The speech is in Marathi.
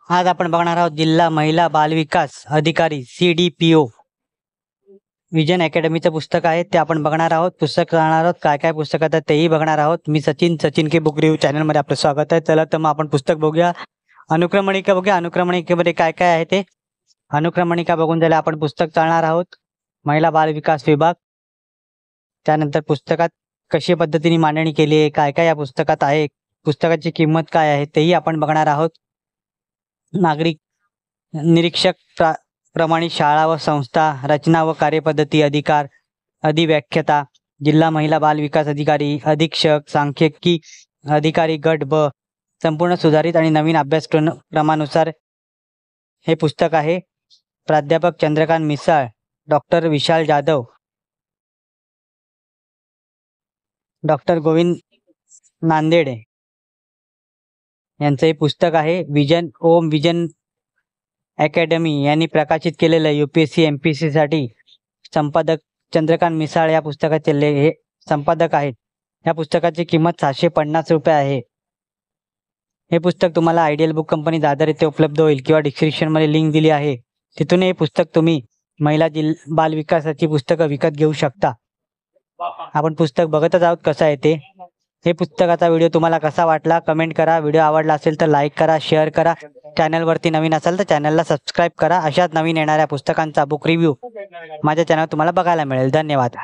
आज आपण बघणार आहोत जिल्हा महिला बाल विकास अधिकारी CDPO विजन अकॅडमीचं पुस्तक आहे ते आपण बघणार आहोत। पुस्तक जाणणार आहोत काय काय पुस्तकात आहे तेही बघणार आहोत। मी सचिन के बुक रिव्ह्यू चॅनल मध्ये आपलं स्वागत आहे। चला तर मग आपण पुस्तक बघूया। अनुक्रमणिका बघूया अनुक्रमणिकेमध्ये काय काय आहे ते। अनुक्रमणिका बघून झाले आपण पुस्तक चालणार आहोत महिला बाल विकास विभाग। त्यानंतर पुस्तकात कशी पद्धतीने मांडणी केली आहे काय काय या पुस्तकात आहे, पुस्तकाची किंमत काय आहे तेही आपण बघणार आहोत। नागरिक निरीक्षक प्रमाणित शाळा व संस्था रचना व कार्यपद्धती अधिकार अधिव्याख्यता जिल्हा महिला बाल विकास अधिकारी अधीक्षक सांख्यिकी अधिकारी गट ब संपूर्ण सुधारित आणि नवीन अभ्यासक्रमानुसार हे पुस्तक आहे। प्राध्यापक चंद्रकांत मिसाळ, डॉक्टर विशाल जाधव, डॉक्टर गोविंद नांदेडे यांचे पुस्तक आहे। विजन अकॅडमी यांनी प्रकाशित केलेलं UPSC MPSC साठी संपादक चंद्रकांत मिसाळ या पुस्तकाचे हे संपादक आहेत। या पुस्तकाची किंमत 750 रुपये आहे। हे पुस्तक तुम्हाला आयडियल बुक कंपनी दादर येथे उपलब्ध होईल किंवा डिस्क्रिप्शन मध्ये लिंक दिली आहे, तिथून हे पुस्तक तुम्ही महिला बाल विकासाची पुस्तकं विकत घेऊ शकता। आपण पुस्तक बघतच आहोत कसं आहे ते। हे पुस्तकाचा व्हिडिओ तुम्हाला कसा वाटला कमेंट करा। व्हिडिओ आवडला असेल तर लाईक करा, शेअर करा। चॅनलवरती नवीन असाल तर चॅनलला सबस्क्राईब करा। अशाच नवीन येणाऱ्या पुस्तकांचा बुक रिव्ह्यू माझ्या चॅनलवर तुम्हाला बघायला मिळेल। धन्यवाद।